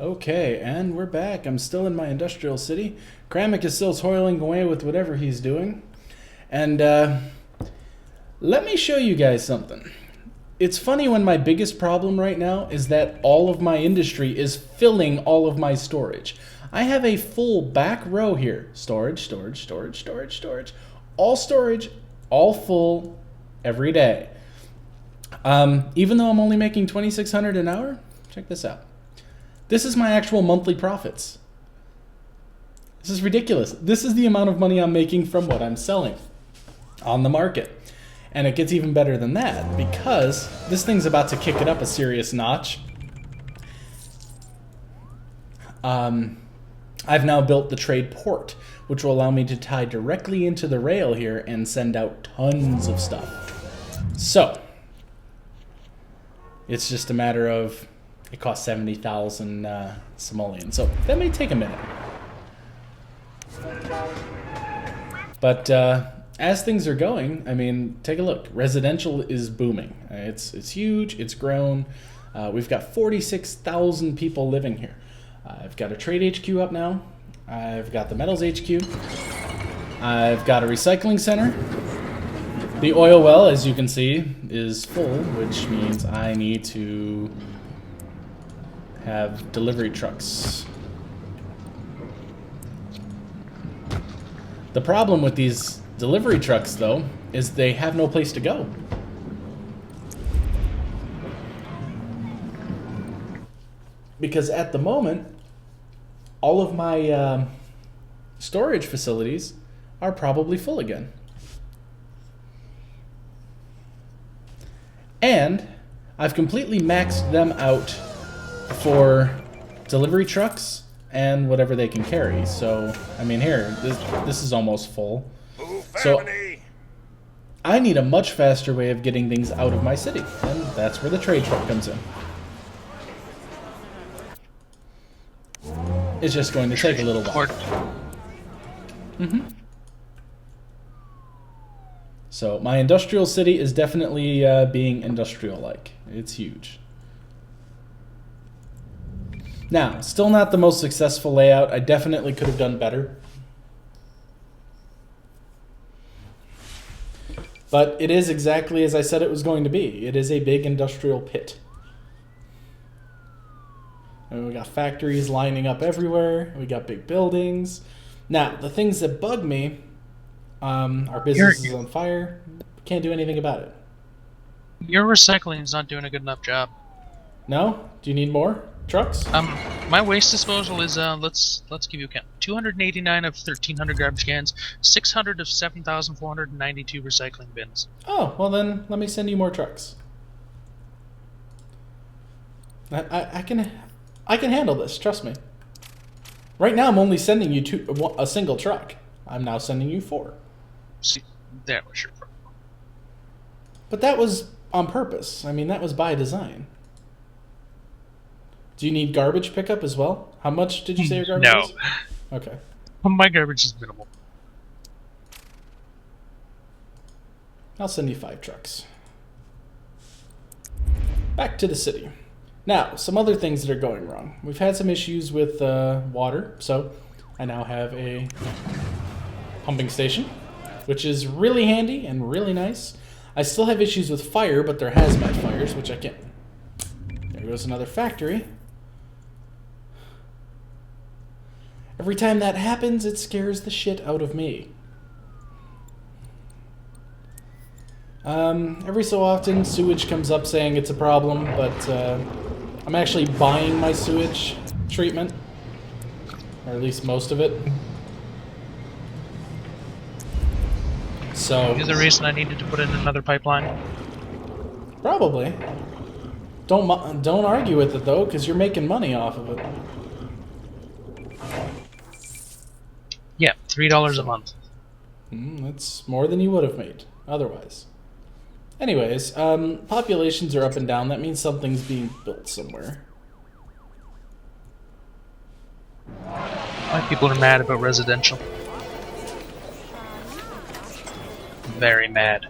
Okay, and we're back. I'm still in my industrial city. Kramik is still toiling away with whatever he's doing. And let me show you guys something. It's funny when my biggest problem right now is that all of my industry is filling all of my storage. I have a full back row here. Storage, storage, storage, storage, storage. All storage, all full, every day. Even though I'm only making $2,600 an hour, check this out. This is my actual monthly profits. This is ridiculous. This is the amount of money I'm making from what I'm selling on the market. And it gets even better than that because this thing's about to kick it up a serious notch. I've now built the trade port, which will allow me to tie directly into the rail here and send out tons of stuff. So, it's just a matter of, it costs 70,000 simoleons, so that may take a minute. But as things are going, I mean, take a look. Residential is booming. It's huge. It's grown. We've got 46,000 people living here. I've got a trade HQ up now. I've got the metals HQ. I've got a recycling center. The oil well, as you can see, is full, which means I need to have delivery trucks. The problem with these delivery trucks, though, is they have no place to go. Because at the moment, all of my storage facilities are probably full again. And I've completely maxed them out for delivery trucks and whatever they can carry. So, I mean, here, this is almost full. So, I need a much faster way of getting things out of my city, and that's where the trade truck comes in. It's just going to take a little while. Mm-hmm. So, my industrial city is definitely being industrial-like. It's huge. Now, still not the most successful layout. I definitely could have done better. But it is exactly as I said it was going to be. It is a big industrial pit. And we got factories lining up everywhere. We got big buildings. Now, the things that bug me, our business is on fire. Can't do anything about it. Your recycling is not doing a good enough job. No? Do you need more trucks? My waste disposal is let's give you a count. 289 of 1,300 garbage cans, 600 of 7,492 recycling bins. Oh, well then, let me send you more trucks. I can handle this. Trust me. Right now, I'm only sending you a single truck. I'm now sending you 4. See, that was your problem. But that was on purpose. I mean, that was by design. Do you need garbage pickup as well? How much did you say your garbage is? No. Okay. My garbage is minimal. I'll send you 5 trucks. Back to the city. Now, some other things that are going wrong. We've had some issues with water, so I now have a pumping station, which is really handy and really nice. I still have issues with fire, but they're hazmat fires, which I can't. There goes another factory. Every time that happens, it scares the shit out of me. Every so often, sewage comes up saying it's a problem, but I'm actually buying my sewage treatment, or at least most of it. So, Is the reason I needed to put in another pipeline? probably. Don't argue with it though, because you're making money off of it. Yeah, $3 a month. That's more than you would have made otherwise. Anyways, populations are up and down. That means something's being built somewhere. Why people are mad about residential? Very mad.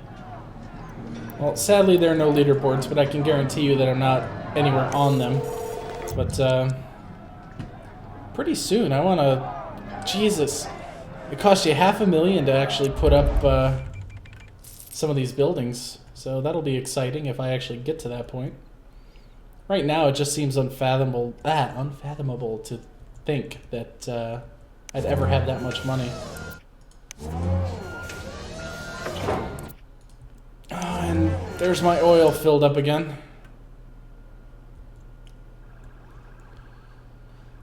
Well, sadly there are no leaderboards, but I can guarantee you that I'm not anywhere on them. But pretty soon. I want to... Jesus. It costs you $500,000 to actually put up some of these buildings. So that'll be exciting if I actually get to that point. Right now, it just seems unfathomable to think that I'd ever have that much money. And there's my oil filled up again.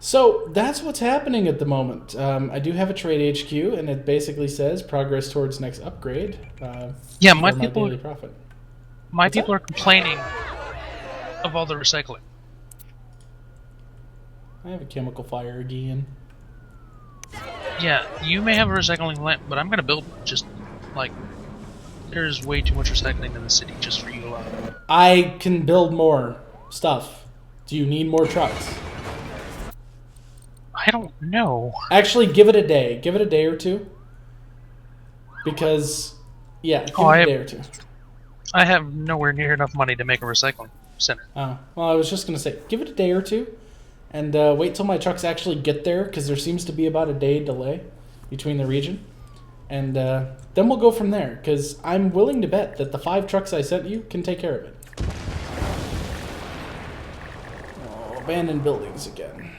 So that's what's happening at the moment. I do have a trade HQ, and it basically says progress towards next upgrade. Yeah, my daily profit. My people are complaining of all the recycling. I have a chemical fire again. Yeah, you may have a recycling lamp, but I'm gonna build one. Just like there's way too much recycling in the city just for you alone. I can build more stuff. Do you need more trucks? I don't know. Actually, give it a day. Give it a day or two. Because, yeah, give it a day or two. I have nowhere near enough money to make a recycling center. Oh, well, I was just going to say, give it a day or two. And wait till my trucks actually get there, because there seems to be about a day delay between the region. And then we'll go from there, because I'm willing to bet that the 5 trucks I sent you can take care of it. Oh, abandoned buildings again.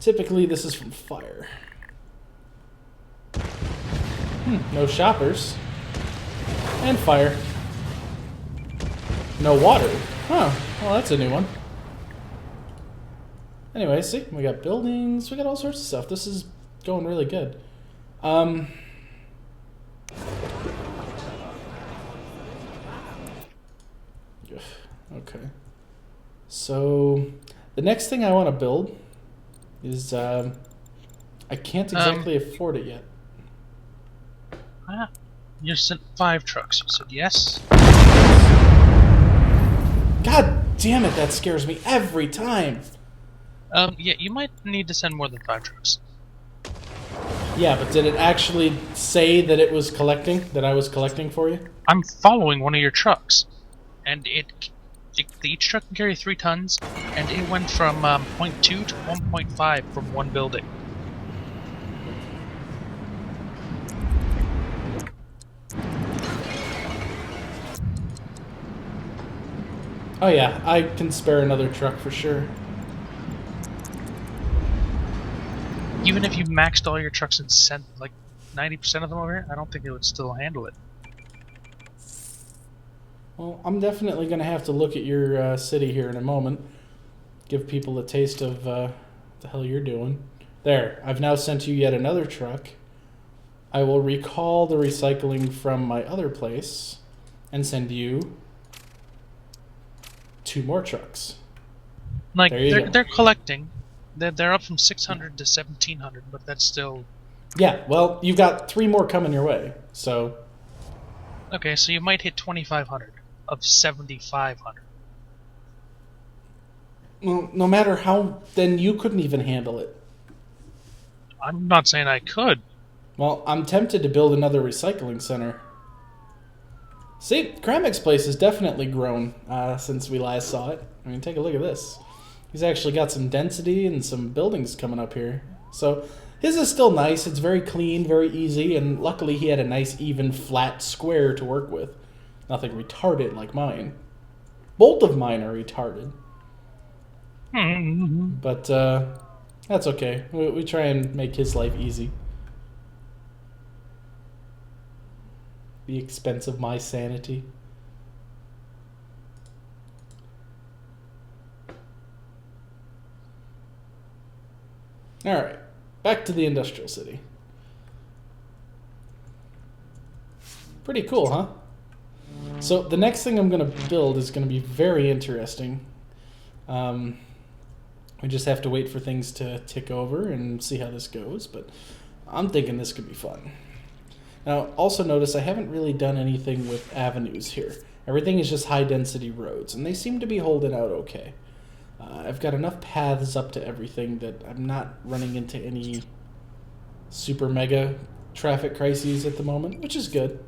Typically, this is from fire. No shoppers. And fire. No water. Huh. Well, that's a new one. Anyway, see, we got buildings, we got all sorts of stuff. This is going really good. Okay. So, the next thing I want to build is, I can't exactly afford it yet. You sent 5 trucks. You said yes? God damn it, that scares me every time. Yeah, you might need to send more than 5 trucks. Yeah, but did it actually say that it was collecting, that I was collecting for you? I'm following one of your trucks, and each truck can carry 3 tons, and it went from 0.2 to 1.5 from one building. Oh yeah, I can spare another truck for sure. Even if you maxed all your trucks and sent like 90% of them over here, I don't think it would still handle it. Well, I'm definitely going to have to look at your city here in a moment. Give people a taste of what the hell you're doing. There, I've now sent you yet another truck. I will recall the recycling from my other place and send you 2 more trucks. Like, they're collecting. They're up from 600 to 1,700, but that's still... Yeah, well, you've got 3 more coming your way, so... Okay, so you might hit 2,500 of 7,500. Well, no matter how, then you couldn't even handle it. I'm not saying I could. Well, I'm tempted to build another recycling center. See, Kramik's place has definitely grown since we last saw it. I mean, take a look at this. He's actually got some density and some buildings coming up here. So his is still nice. It's very clean, very easy, and luckily he had a nice, even, flat square to work with. Nothing retarded like mine. Both of mine are retarded. But that's okay. We try and make his life easy. The expense of my sanity. Alright, back to the industrial city. Pretty cool, huh? So the next thing I'm going to build is going to be very interesting. We just have to wait for things to tick over and see how this goes, but I'm thinking this could be fun. Now, also notice I haven't really done anything with avenues here. Everything is just high-density roads, and they seem to be holding out okay. I've got enough paths up to everything that I'm not running into any super mega traffic crises at the moment, which is good.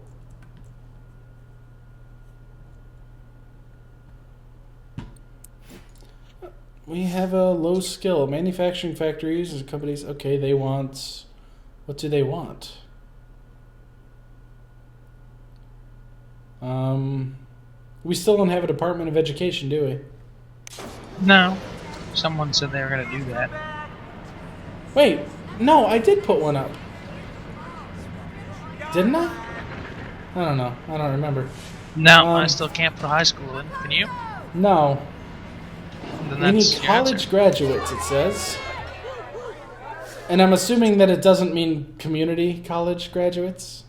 We have a low skill. Manufacturing factories and companies. Okay, they want... What do they want? We still don't have a Department of Education, do we? No. Someone said they were going to do that. Wait, no, I did put one up. Didn't I? I don't know. I don't remember. No, I still can't put high school in. Can you? No. Then We need that's your college answer. graduates, it says. And I'm assuming that it doesn't mean community college graduates.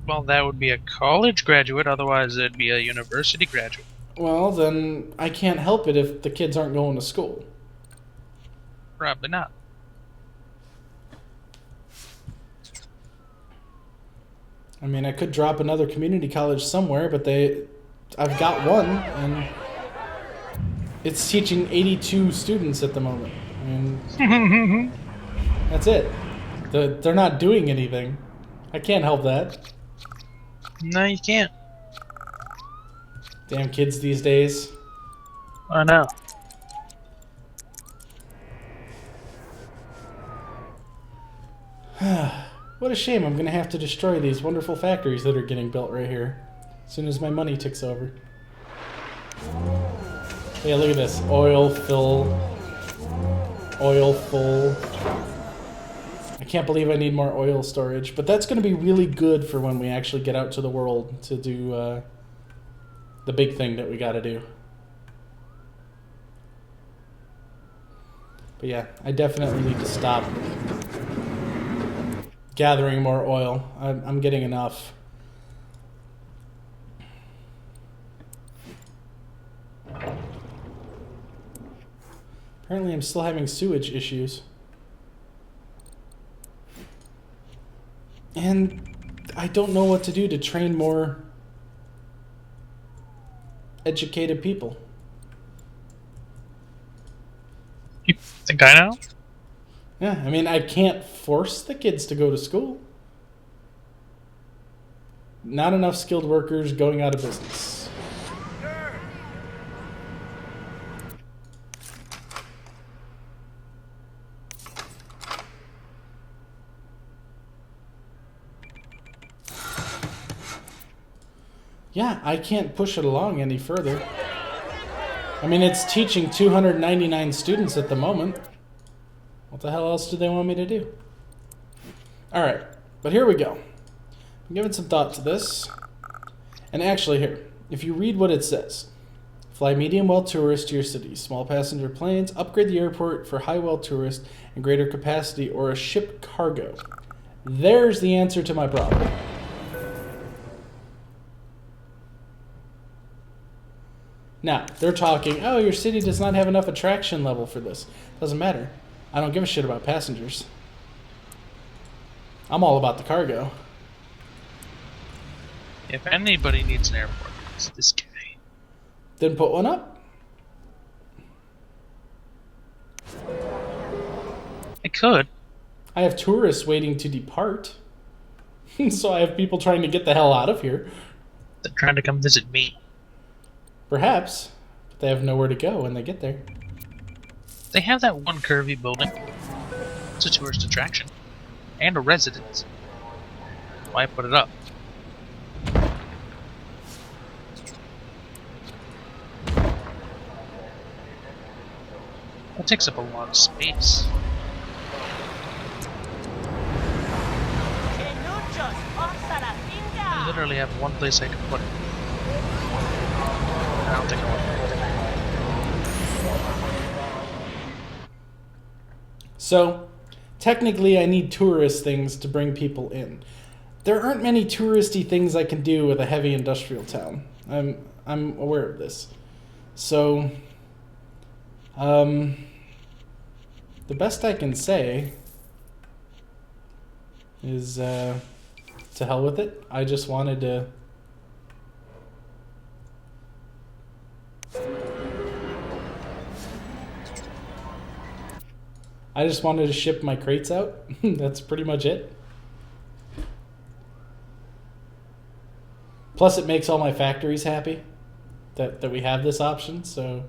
Well, that would be a college graduate, otherwise it'd be a university graduate. Well, then I can't help it if the kids aren't going to school. Probably not. I mean, I could drop another community college somewhere, but I've got one, and it's teaching 82 students at the moment. I mean, that's it. They're not doing anything. I can't help that. No, you can't. Damn kids these days. I know. What a shame. I'm going to have to destroy these wonderful factories that are getting built right here as soon as my money ticks over. Yeah, look at this. Oil fill. Oil full. I can't believe I need more oil storage, but that's going to be really good for when we actually get out to the world to do the big thing that we got to do. But yeah, I definitely need to stop gathering more oil. I'm getting enough. Apparently I'm still having sewage issues. And I don't know what to do to train more educated people. You think I know? Yeah, I mean, I can't force the kids to go to school. Not enough skilled workers going out of business. Yeah, I can't push it along any further. I mean, it's teaching 299 students at the moment. What the hell else do they want me to do? Alright, but here we go. I'm giving some thought to this. And actually here, if you read what it says. Fly medium well tourists to your city. Small passenger planes. Upgrade the airport for high well tourists and greater capacity, or a ship cargo. There's the answer to my problem. Now, they're talking, oh, your city does not have enough attraction level for this. Doesn't matter. I don't give a shit about passengers. I'm all about the cargo. If anybody needs an airport, it's this guy. Then put one up. I could. I have tourists waiting to depart. So I have people trying to get the hell out of here. They're trying to come visit me. Perhaps. But they have nowhere to go when they get there. They have that one curvy building. It's a tourist attraction. And a residence. Why put it up? That takes up a lot of space. I literally have one place I can put it. I don't think I want to. So, technically I need tourist things to bring people in. There aren't many touristy things I can do with a heavy industrial town. I'm aware of this. So, the best I can say is, to hell with it. I just wanted to... I just wanted to ship my crates out. That's pretty much it. Plus it makes all my factories happy that we have this option, so...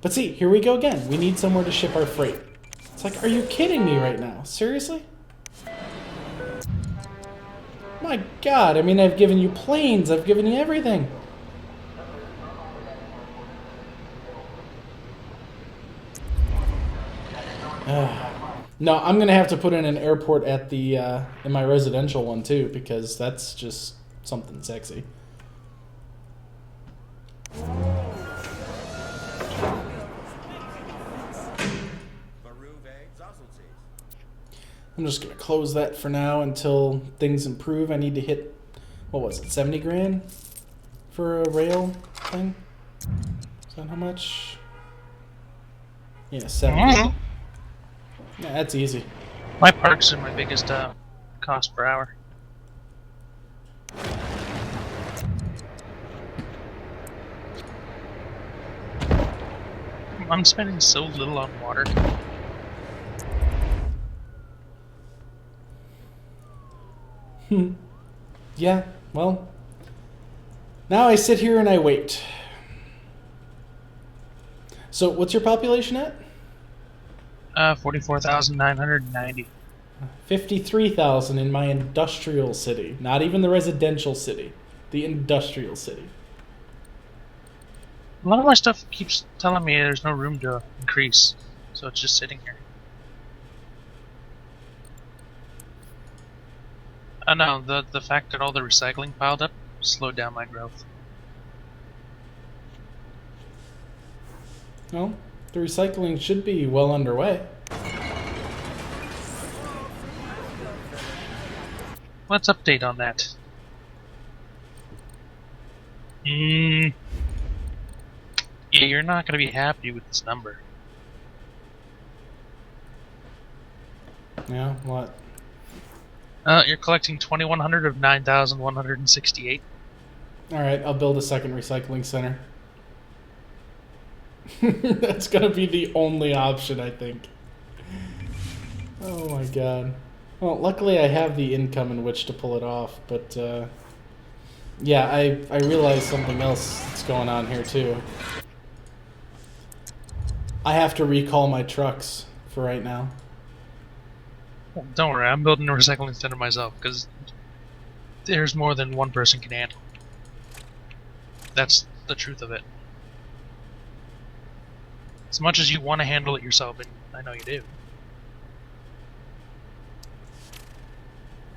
But see, here we go again. We need somewhere to ship our freight. It's like, are you kidding me right now? Seriously? My God, I mean, I've given you planes, I've given you everything. No, I'm going to have to put in an airport at the in my residential one too, because that's just something sexy. I'm just going to close that for now until things improve. I need to hit, what was it, 70 grand for a rail thing? Is that how much? Yeah, 70. Yeah, that's easy. My parks are my biggest cost per hour. I'm spending so little on water. Yeah, well, now I sit here and I wait. So, what's your population at? 44,990. 53,000 in my industrial city. Not even the residential city. The industrial city. A lot of my stuff keeps telling me there's no room to increase, so it's just sitting here. No, the fact that all the recycling piled up slowed down my growth. Well, the recycling should be well underway. Let's update on that. Yeah, you're not going to be happy with this number. Yeah, what? You're collecting 2,100 of 9,168. Alright, I'll build a second recycling center. That's gonna be the only option, I think. Oh my God. Well, luckily I have the income in which to pull it off, but yeah, I realize something else that's going on here too. I have to recall my trucks for right now. Don't worry, I'm building a recycling center myself, because there's more than one person can handle. That's the truth of it. As much as you want to handle it yourself, and I know you do.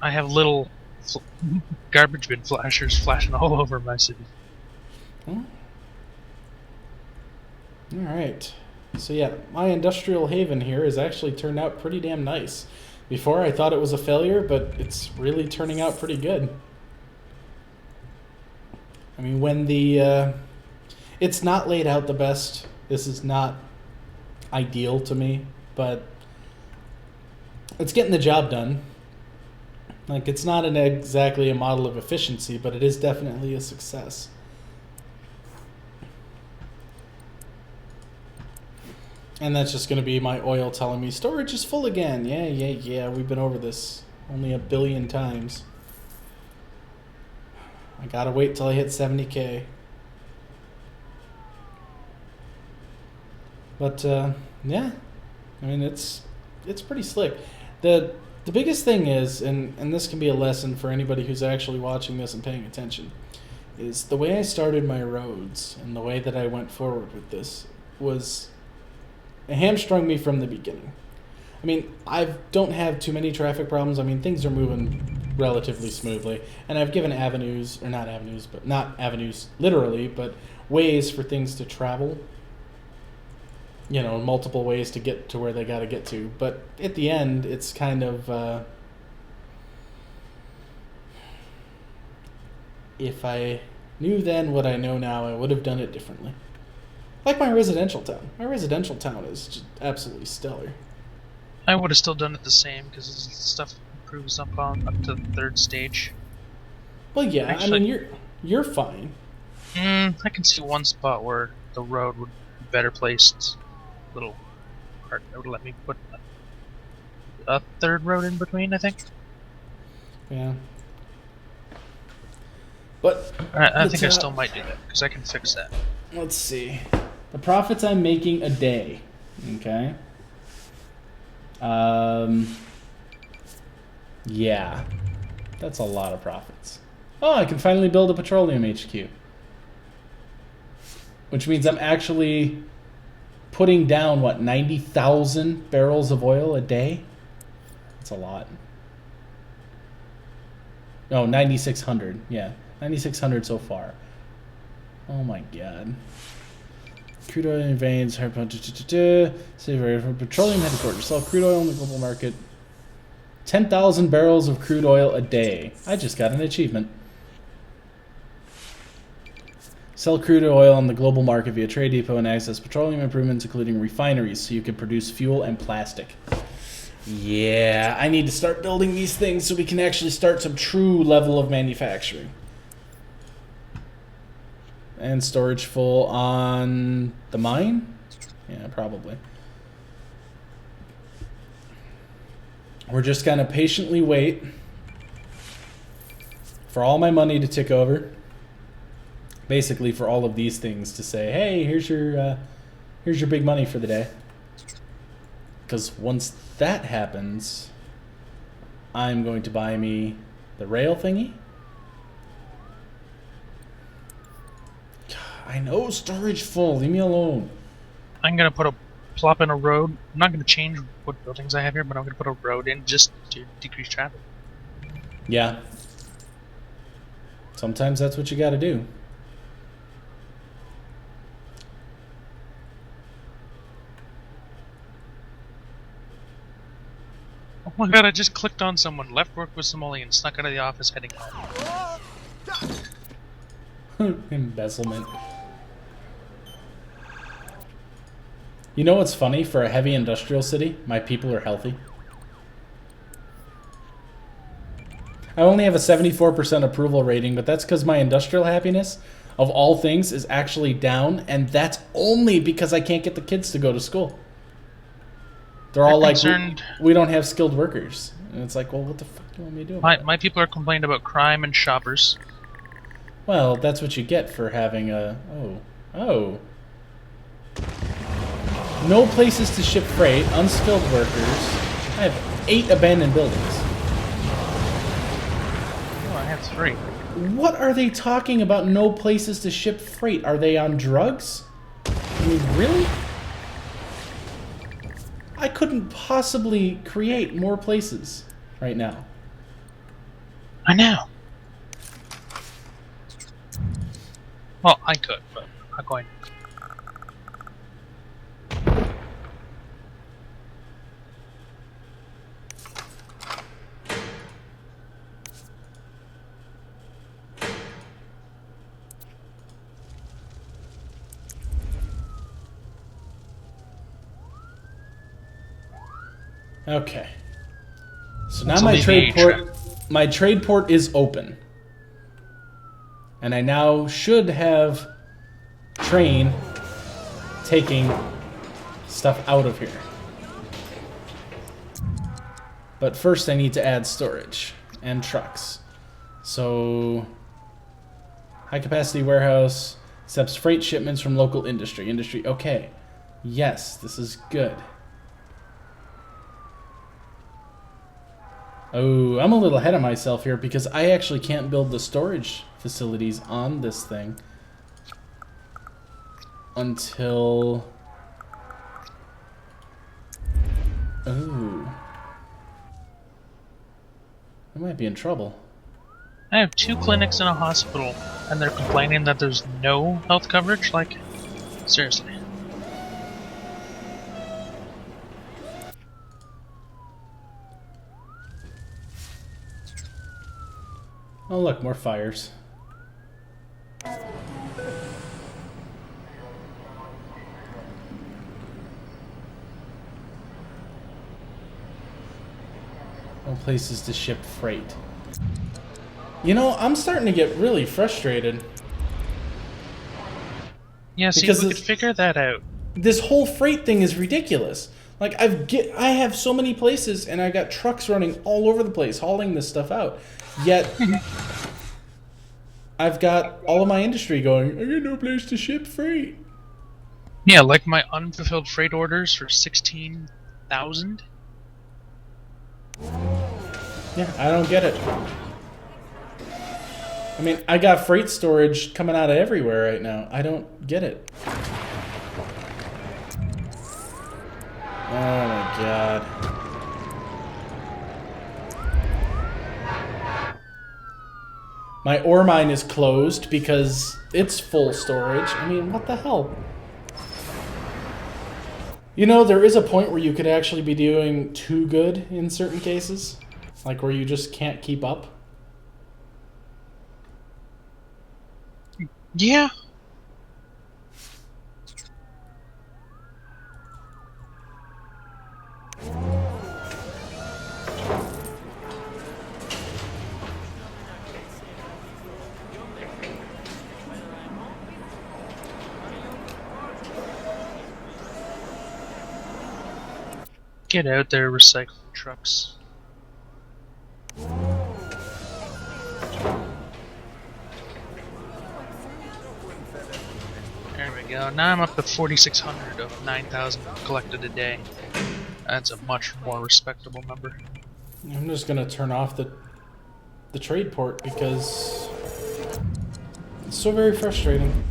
I have little garbage bin flashers flashing all over my city. Oh. Alright. So yeah, my industrial haven here has actually turned out pretty damn nice. Before I thought it was a failure, but it's really turning out pretty good. I mean, when the it's not laid out the best. This is not ideal to me, but it's getting the job done. Like, it's not exactly a model of efficiency, but it is definitely a success. And that's just going to be my oil telling me, storage is full again. Yeah, we've been over this only a billion times. I gotta wait till I hit 70K. But, yeah. I mean, it's pretty slick. The biggest thing is, and this can be a lesson for anybody who's actually watching this and paying attention, is the way I started my roads and the way that I went forward with this was... It hamstrung me from the beginning. I mean, I don't have too many traffic problems. I mean, things are moving relatively smoothly. And I've given avenues, or not avenues, but not avenues literally, but ways for things to travel. You know, multiple ways to get to where they got to get to. But at the end, it's kind of... if I knew then what I know now, I would have done it differently. Like my residential town. My residential town is just absolutely stellar. I would have still done it the same, because stuff improves up to the third stage. Well, yeah, Actually, I mean, you're fine. I can see one spot where the road would be better placed. Little part that would let me put a third road in between, I think. Yeah. But I think I still might do that, because I can fix that. Let's see. The profits I'm making a day. Okay. Yeah. That's a lot of profits. Oh, I can finally build a petroleum HQ. Which means I'm actually putting down, what, 90,000 barrels of oil a day? That's a lot. No, 9,600. Yeah, 9,600 so far. Oh my god. Crude oil in veins, petroleum headquarters. Sell crude oil in the global market. 10,000 barrels of crude oil a day. I just got an achievement. Sell crude oil on the global market via trade depot and access petroleum improvements, including refineries, so you can produce fuel and plastic. Yeah, I need to start building these things so we can actually start some true level of manufacturing. And storage full on the mine? Yeah, probably. We're just gonna patiently wait for all my money to tick over. Basically, for all of these things to say, hey, here's your big money for the day. Because once that happens, I'm going to buy me the rail thingy. I know, storage full. Leave me alone. I'm gonna plop in a road. I'm not gonna change what buildings I have here, but I'm gonna put a road in just to decrease traffic. Yeah. Sometimes that's what you gotta do. Oh my god, I just clicked on someone. Left work with Somalian, snuck out of the office, heading home. Embezzlement. You know what's funny? For a heavy industrial city, my people are healthy. I only have a 74% approval rating, but that's because my industrial happiness, of all things, is actually down, and that's only because I can't get the kids to go to school. They're all like, we don't have skilled workers. And it's like, well, what the fuck do you want me to do about it? My people are complaining about crime and shoppers. Well, that's what you get for having a... Oh. No places to ship freight, unskilled workers. I have 8 abandoned buildings. Oh, I have 3. What are they talking about no places to ship freight? Are they on drugs? I mean, really? I couldn't possibly create more places right now. I know. Well, I could, but I'm not going. Okay. So now my trade port is open. And I now should have train taking stuff out of here. But first I need to add storage and trucks. So high capacity warehouse accepts freight shipments from local industry. Okay. Yes, this is good. Oh, I'm a little ahead of myself here because I actually can't build the storage facilities on this thing until... Oh. I might be in trouble. I have 2 clinics and a hospital, and they're complaining that there's no health coverage? Like, seriously. Oh look, more fires. No places to ship freight. You know, I'm starting to get really frustrated. Yeah, see, we could figure that out. This whole freight thing is ridiculous. Like, I have so many places, and I got trucks running all over the place hauling this stuff out. Yet, I've got all of my industry going, I got no place to ship freight. Yeah, like my unfulfilled freight orders for 16,000. Yeah, I don't get it. I mean, I got freight storage coming out of everywhere right now. I don't get it. Oh my god. My ore mine is closed because it's full storage. I mean, what the hell? You know, there is a point where you could actually be doing too good in certain cases. Like where you just can't keep up. Yeah. Get out there, recycling trucks. There we go. Now I'm up to 4,600 of 9,000 collected a day. That's a much more respectable number. I'm just gonna turn off the trade port because it's so very frustrating.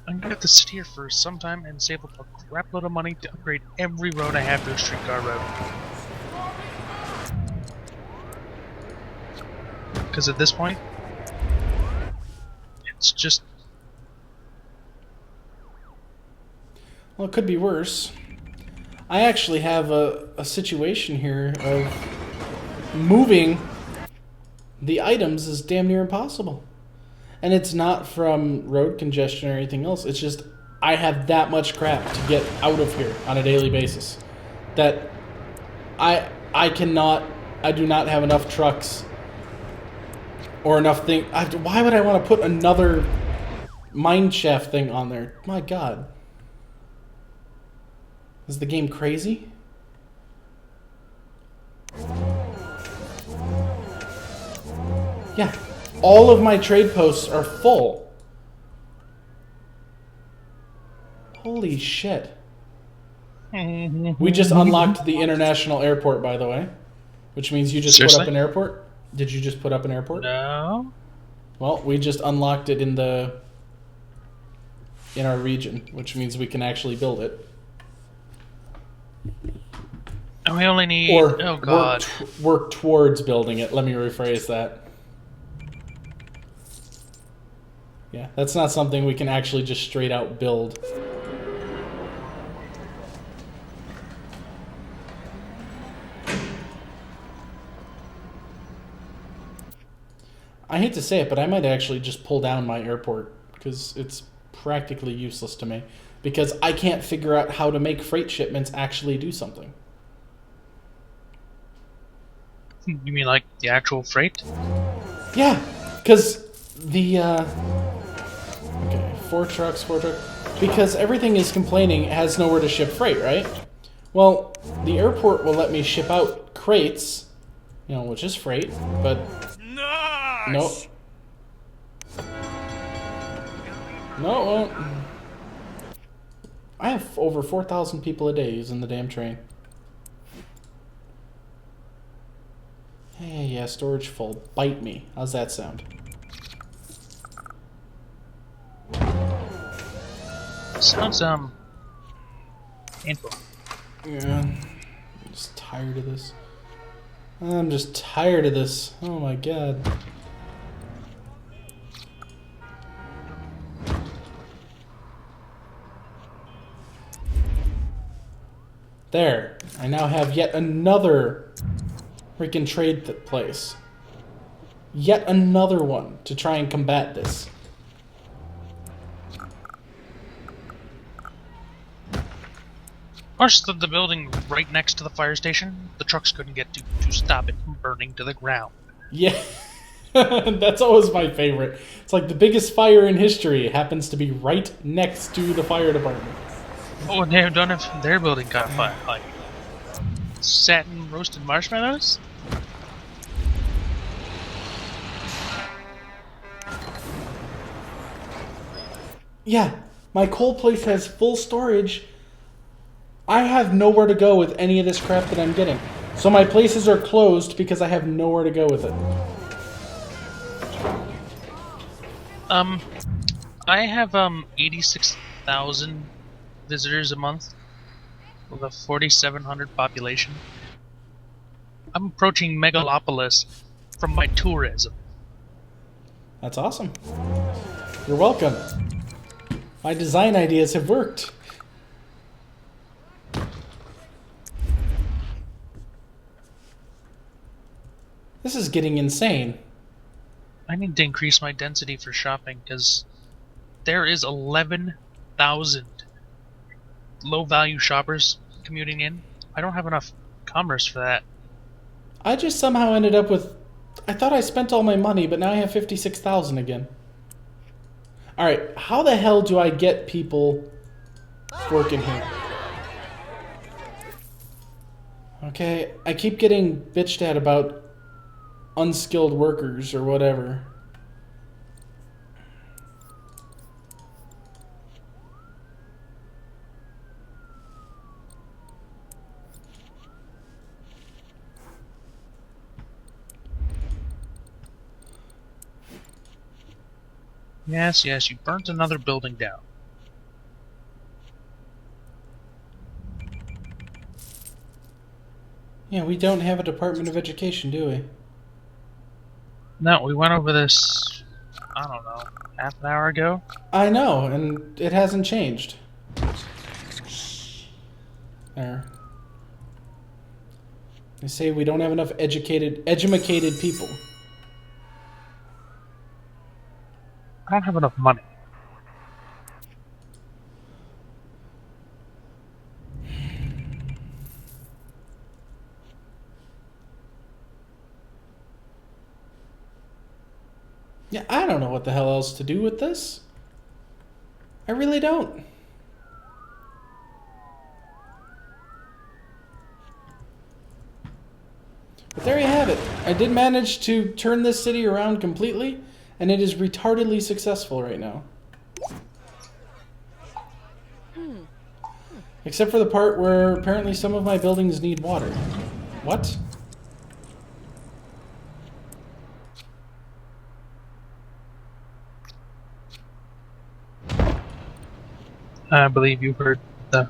I'm gonna have to sit here for some time and save up a crap load of money to upgrade every road I have to a streetcar road. Because at this point, it's just... Well, it could be worse. I actually have a situation here of moving the items is damn near impossible. And it's not from road congestion or anything else. It's just I have that much crap to get out of here on a daily basis that I do not have enough trucks or enough thing. Why would I want to put another mine shaft thing on there? My God. Is the game crazy? Yeah. All of my trade posts are full. Holy shit. We just unlocked the international airport, by the way. Which means you just Seriously? put up an airport? Did you just put up an airport? No. Well, we just unlocked it in our region, which means we can actually build it. And we only need... Or oh god. work towards building it. Let me rephrase that. Yeah, that's not something we can actually just straight out build. I hate to say it, but I might actually just pull down my airport because it's practically useless to me because I can't figure out how to make freight shipments actually do something. You mean like the actual freight? Yeah, because the okay, four trucks. Because everything is complaining it has nowhere to ship freight, right? Well, the airport will let me ship out crates, you know, which is freight, but nope. No, it won't. I have over 4,000 people a day using the damn train. Hey, yeah, storage full. Bite me. How's that sound? Sounds, painful. Yeah. I'm just tired of this. I'm just tired of this. Oh my god. There. I now have yet another freaking trade place. Yet another one to try and combat this. Of course, the building right next to the fire station, the trucks couldn't get to stop it from burning to the ground. Yeah. That's always my favorite. It's like the biggest fire in history happens to be right next to the fire department. Oh, and they're done if their building caught fire. Like, satin roasted marshmallows? Yeah, my coal place has full storage. I have nowhere to go with any of this crap that I'm getting. So my places are closed because I have nowhere to go with it. I have 86,000 visitors a month with a 4,700 population. I'm approaching megalopolis from my tourism. That's awesome. You're welcome. My design ideas have worked. This is getting insane. I need to increase my density for shopping because there is 11,000 low-value shoppers commuting in. I don't have enough commerce for that. I just somehow ended up with... I thought I spent all my money, but now I have 56,000 again. Alright, how the hell do I get people working here? Okay, I keep getting bitched at about unskilled workers or whatever. Yes, you burnt another building down. Yeah, we don't have a Department of Education, do we? No, we went over this, I don't know, half an hour ago? I know, and it hasn't changed. There. They say we don't have enough educated people. I don't have enough money. Yeah, I don't know what the hell else to do with this. I really don't. But there you have it. I did manage to turn this city around completely, and it is retardedly successful right now. Except for the part where apparently some of my buildings need water. What? I believe you heard the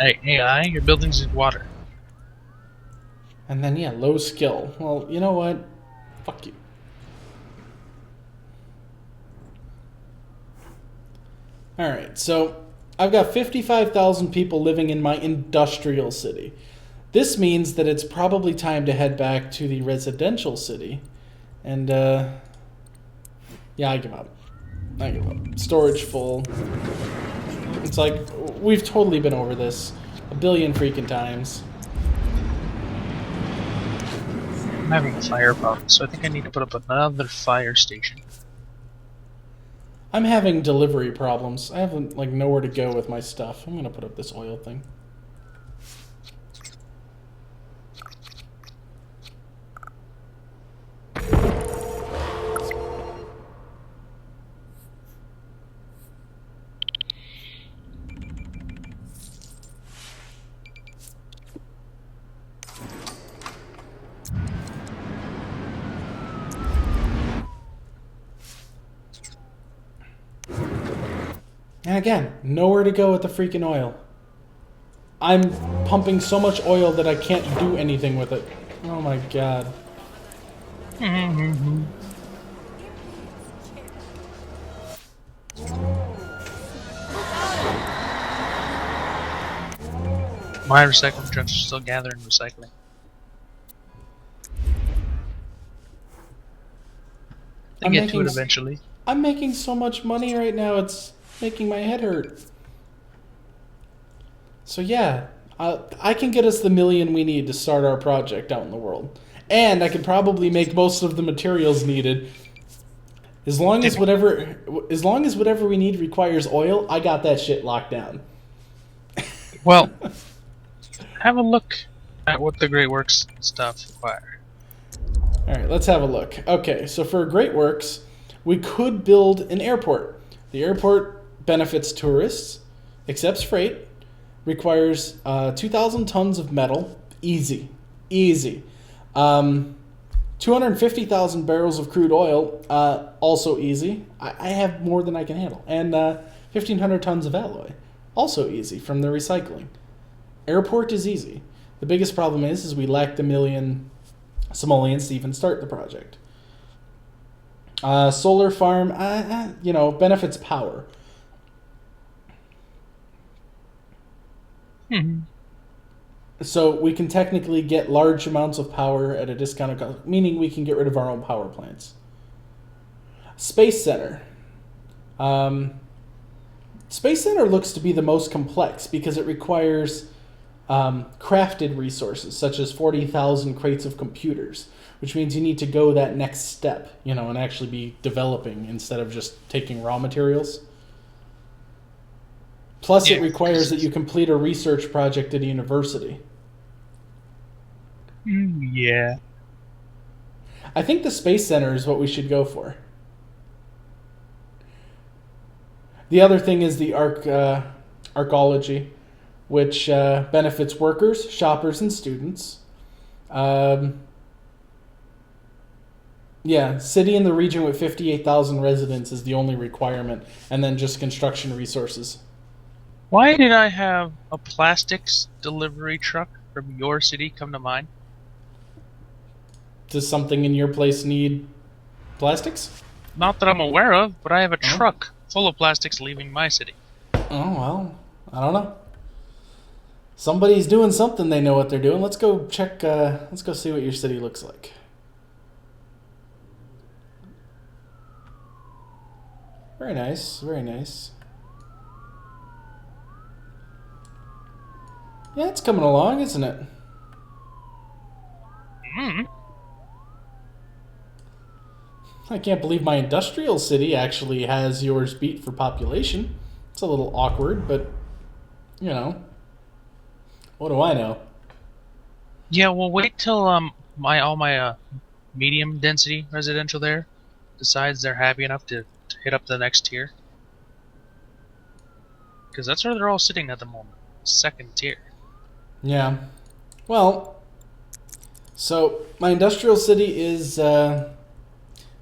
AI. Your buildings need water. And then, yeah, low skill. Well, you know what? Fuck you. Alright, so I've got 55,000 people living in my industrial city. This means that it's probably time to head back to the residential city. And, yeah, I give up. I give up. Storage full. It's like, we've totally been over this a billion freaking times. I'm having a fire problem, so I think I need to put up another fire station. I'm having delivery problems. I haven't, like, nowhere to go with my stuff. I'm gonna put up this oil thing. And again, nowhere to go with the freaking oil. I'm pumping so much oil that I can't do anything with it. Oh my god. My recycling trucks are still gathering recycling. They get to it eventually. I'm making so much money right now, it's making my head hurt. So yeah, I can get us the million we need to start our project out in the world. And I can probably make most of the materials needed. As long as whatever we need requires oil, I got that shit locked down. Well, have a look at what the Great Works stuff require. Alright, let's have a look. Okay, so for Great Works, we could build an airport. The airport benefits tourists, accepts freight, requires 2,000 tons of metal, easy. 250,000 barrels of crude oil, also easy. I have more than I can handle. And 1,500 tons of alloy, also easy from the recycling. Airport is easy. The biggest problem is we lack the million simoleons to even start the project. Solar farm, benefits power. So we can technically get large amounts of power at a discounted cost, meaning we can get rid of our own power plants. Space Center. Space Center looks to be the most complex because it requires crafted resources, such as 40,000 crates of computers, which means you need to go that next step, and actually be developing instead of just taking raw materials. Plus, it requires that you complete a research project at a university. Yeah. I think the Space Center is what we should go for. The other thing is the arcology, which benefits workers, shoppers, and students. City in the region with 58,000 residents is the only requirement, and then just construction resources. Why did I have a plastics delivery truck from your city come to mine? Does something in your place need plastics? Not that I'm aware of, but I have a truck full of plastics leaving my city. Oh, well, I don't know. Somebody's doing something, they know what they're doing. Let's go check, let's go see what your city looks like. Very nice, very nice. Yeah, it's coming along, isn't it? I can't believe my industrial city actually has yours beat for population. It's a little awkward, but, what do I know? Yeah, well, wait till all my medium density residential there decides they're happy enough to hit up the next tier. Because that's where they're all sitting at the moment. Second tier. Yeah. Well, so my industrial city is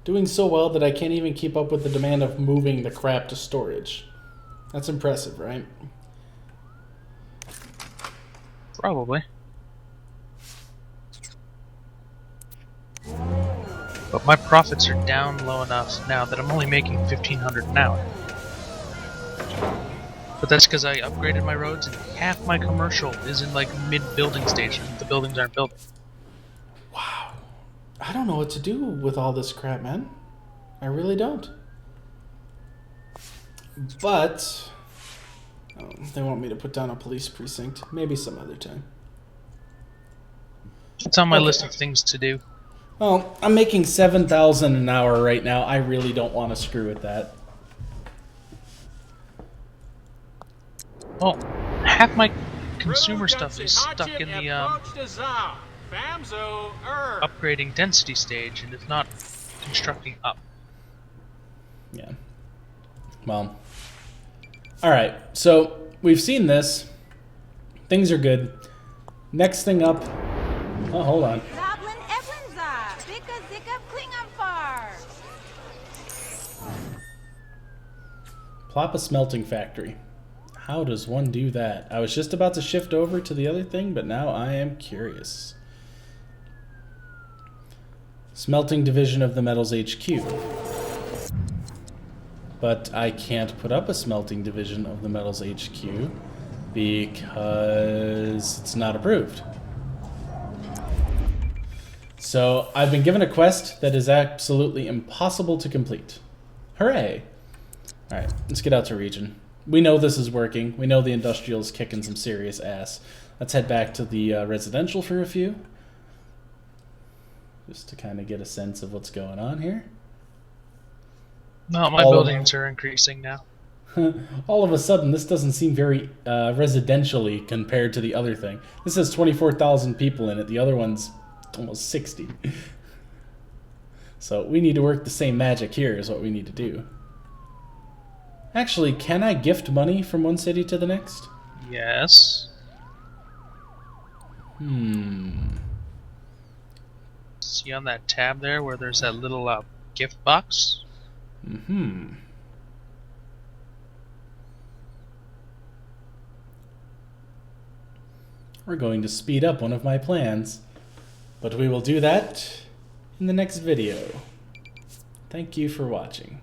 doing so well that I can't even keep up with the demand of moving the crap to storage. That's impressive, right? Probably. But my profits are down low enough now that I'm only making $1,500 an hour. But that's because I upgraded my roads and half my commercial is in mid-building stage. The buildings aren't building. Wow. I don't know what to do with all this crap, man. I really don't. But they want me to put down a police precinct. Maybe some other time. It's on my list of things to do. Well, I'm making $7,000 an hour right now. I really don't want to screw with that. Well, half my consumer stuff is stuck in the upgrading density stage, and it's not constructing up. Yeah. Well. Alright, so we've seen this. Things are good. Next thing up. Oh, hold on. Plop a smelting factory. How does one do that? I was just about to shift over to the other thing, but now I am curious. Smelting division of the Metals HQ. But I can't put up a smelting division of the Metals HQ because it's not approved. So I've been given a quest that is absolutely impossible to complete. Hooray! Alright, let's get out to region. We know this is working. We know the industrial is kicking some serious ass. Let's head back to the residential for a few. Just to kind of get a sense of what's going on here. No, my buildings are increasing now. All of a sudden, this doesn't seem very residentially compared to the other thing. This has 24,000 people in it. The other one's almost 60. So we need to work the same magic here is what we need to do. Actually, can I gift money from one city to the next? Yes. See on that tab there where there's that little gift box? We're going to speed up one of my plans, but we will do that in the next video. Thank you for watching.